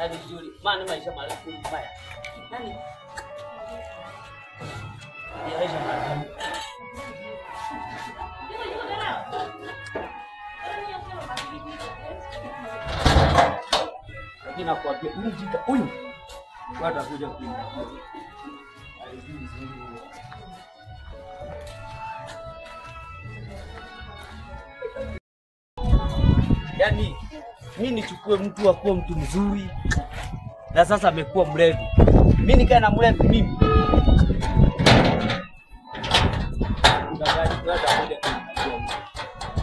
Yaani vizuri. Maana maisha marefu mbaya. Nani? Maisha marefu. Lakini nakwambia huyu watakuja kuingia. Yaani mimi nichukue mtu akuwa mtu mzuri na sasa amekuwa mlevi. Mimi nikae na mlevi mimi.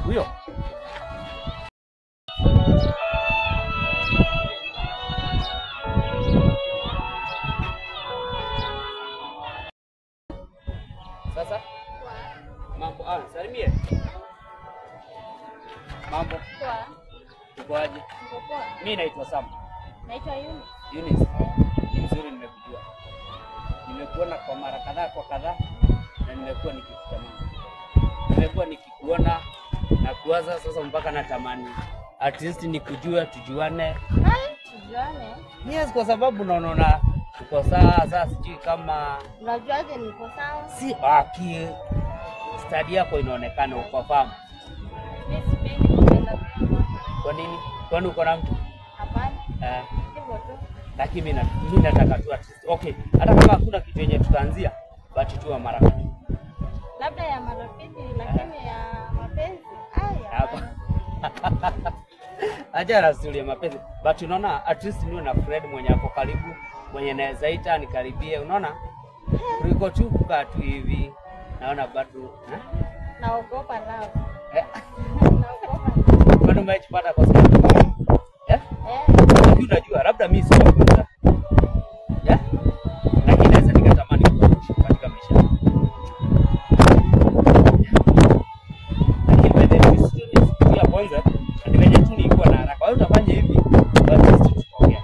Huyo sasa mambo salimie. Mambo Poa. ukoaje? Poa. Mimi naitwa Sam. Naitwa Eunice. Eunice. Ni mzuri nimekujua. Nimekuona kwa mara kadhaa na nimekuwa nikikutamani. Nimekuwa nikikuona na kuwaza sasa mpaka natamani at least nikujue tujuane. Tujuane? Yes, kwa sababu naona uko sawa sasa sijui kama unajuaje niko sawa? Si study yako inaonekana uko fahamu. Mimi sipendi kupenda. Kwa nini? Kwani uko na mtu? Hapana. Hivyo tu. Lakini mimi nataka tu at least. Okay, hata kama hakuna kitu yenye tutaanzia, basi tu marafiki. Labda ya marafiki lakini ya mapenzi. Hapa. Acha na story ya mapenzi. But unaona at least niwe na friend mwenye hapo karibu, mwenye naweza ita nikaribie, unaona? Kuliko tu kukaa tu hivi. Naona bado, naogopa nao. Naogopa. Kwani umejipata kwa sababu unajua labda mimi sio kwanza. Lakini naweza nikatamani kuishi katika maisha. Lakini baada ya historia kwanza ndio tu nilikuwa na haraka. Wewe utafanya hivi basi tutaongea.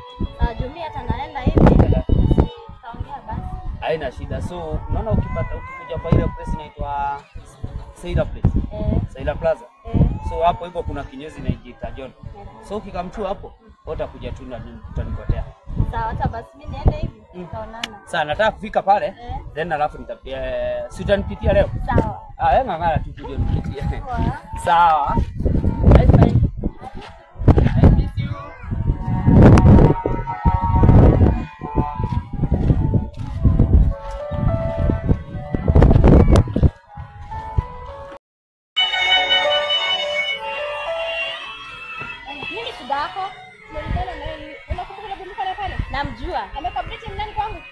Jumia hata naenda hivi. Tutaongea basi. Haina shida. So unaona ukikuja kwa ile place inaitwa Saida Place. Saida Plaza. So hapo hivyo kuna kinyezi inajiita John. So ukikamchua hapo utakuja tu na utanikotea. Sawa, hata basi mimi niende hivi tutaonana. Sawa, nataka kufika pale then alafu nitapia si utanipitia leo? Sawa. Wewe ngangara tu kuja nipitie. Poa. Sawa. Bye bye. I miss you. Nini shida yako? Unakumbuka ile bunduki pale? Namjua. Amekabidhi nani kwangu?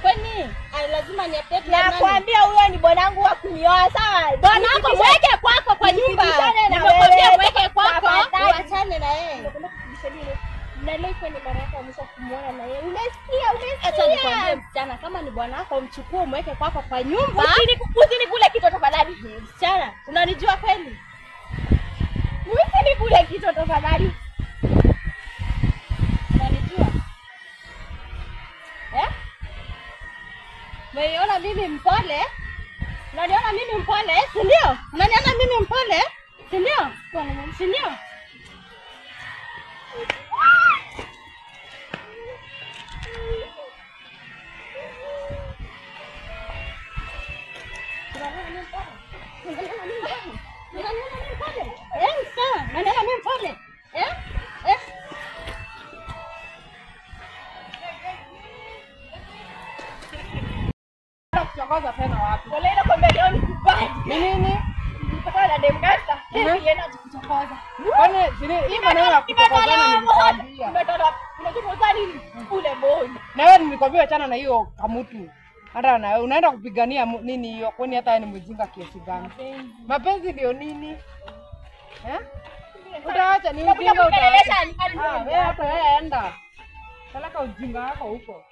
Kwani lazima niapete nani? Nakwambia huyo ni bwanangu wa kunioa, sawa? Bwanako mweke kwako kwa nyumba. Nimekwambia mweke kwako. Waachane na yeye. Unakwenda kufundisha nini? Na leo kwa ni mara yako ya mwisho kumuona na yeye. Umesikia? Acha nikwambie msichana, kama ni bwanako mchukue mweke kwako kwa nyumba. Usini kule kitu tafadhali. Msichana, unanijua kweli? Usini kule kitu tafadhali. Unanijua? Unaniona mimi mpole? Unaniona mimi mpole? Si ndio? Unaniona mimi mpole? Si ndio? Si ndio? Kuchokoza tena wapi? Wala ile kwa milioni kubali. Ni nini? Kutoka na demgasta. Yeye kuchokoza. Kwani hii maneno ya kuchokozana nilikwambia. Umetoka unachokoza nini? Kule boy. Na wewe nilikwambia achana na hiyo kamutu. Hata na wewe unaenda kupigania nini hiyo? Kwani hata ni mjinga kiasi gani? Mapenzi ndio nini? Utaacha ni ujinga utaacha. Wewe hata wewe enda. Peleka ujinga wako huko.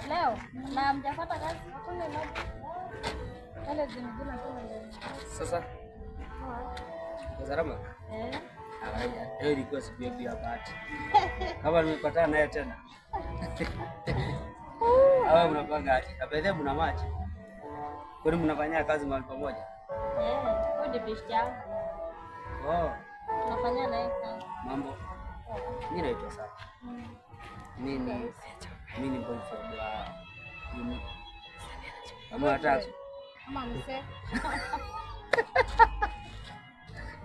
Leo na mjapata kazi Sasa Zarama. Leo ilikuwa siku yetu ya bahati. Kama nimepatana naye tena. Hawa mnapanga aje? Abedhe mna maji. Kwani mnafanya kazi mahali pamoja? Huyu ni best yangu. Tunafanya naye kazi. Mambo. Mimi naitwa Sara. Mimi ni boyfriend wa mimi. Kama watatu. Mama mse.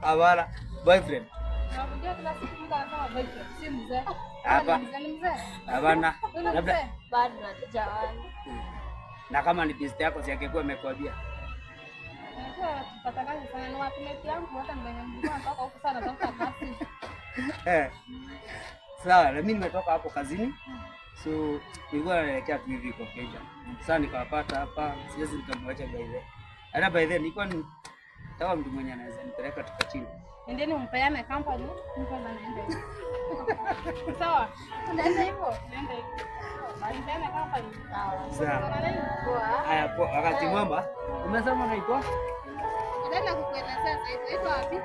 Awala boyfriend. Nakuja kila siku mtu anasema boyfriend. Si mzee. Hapa. Ni mzee. Hapana. Labda bado hatujawana. na kama ni best yako si angekuwa amekwambia. Tupata kazi sana na wapimeti yangu hata mbele mzima nataka huko sana tafuta kazi. Sawa, na mimi nimetoka hapo kazini. So nilikuwa naelekea tu hivi kwa Kenya. Sasa nikawapata hapa, siwezi nikamwacha by the. Ana by the nilikuwa tawa mtu mwenye anaweza nipeleka tukachini. Endeni umpeane company, mtu anaenda hivyo. Sawa. Unaenda hivyo? Nenda hivyo. Bali mpeane company. Sawa. Haya, kwa wakati mwamba, umesema unaitwa? Nenda kukuelezea sasa hivi. Iko wapi?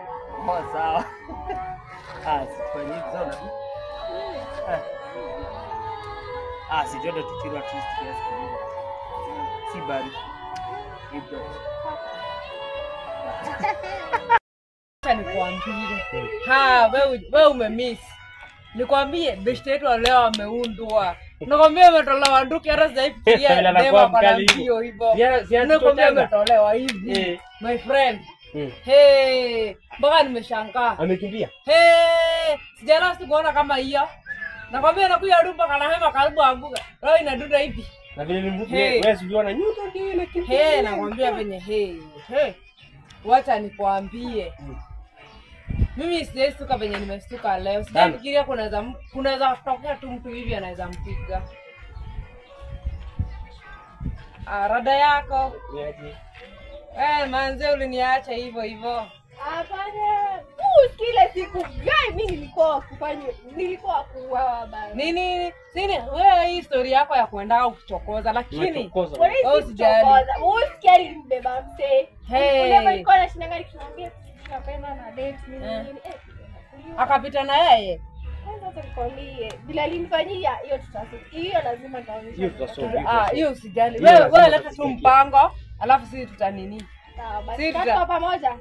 Sawa. Sifanye hivi sana tu. Si jodo tuchira twist kiasi kidogo. Si bari. Hivyo. Acha nikwambie. Wewe umemiss. Nikwambie best yetu leo ameundwa. Nakwambia ametolewa nduki hata sasa hivi pia dema kwa mbio hivyo. Nakwambia ametolewa hivi. My friend. Hey, mpaka nimeshangaa. Amekimbia. Hey, sijana sikuona kama hiyo. Nakwambia nakuja rumba kana hema karibu anguka. Leo inadunda hivi. Na vile nimbuki wewe uliona nyuto ndio ile kitu. Nakwambia venye wacha nikwambie. Mimi sijastuka venye nimestuka leo. Sijafikiria kunaweza kutokea tu mtu hivi anaweza mpiga. Rada yako. Niaje? Manze uliniacha hivyo. Hapana. Kila siku gani nilikuwa kuuawa bana. Nini? Wewe hii story yako ya kuenda ukichokoza lakini usijali. Usikiali mbeba mse. Ule alikuwa anashinanga nikimwambia tunapenda na date nini. Akapita na yeye. Kwanza tukolie. Bila alimfanyia hiyo tutasuti. Hiyo lazima taonyesha. Hiyo tutasoma. Hiyo usijali. Wewe leta tu mpango, alafu sisi tutanini. Sawa basi. Tutakuwa pamoja.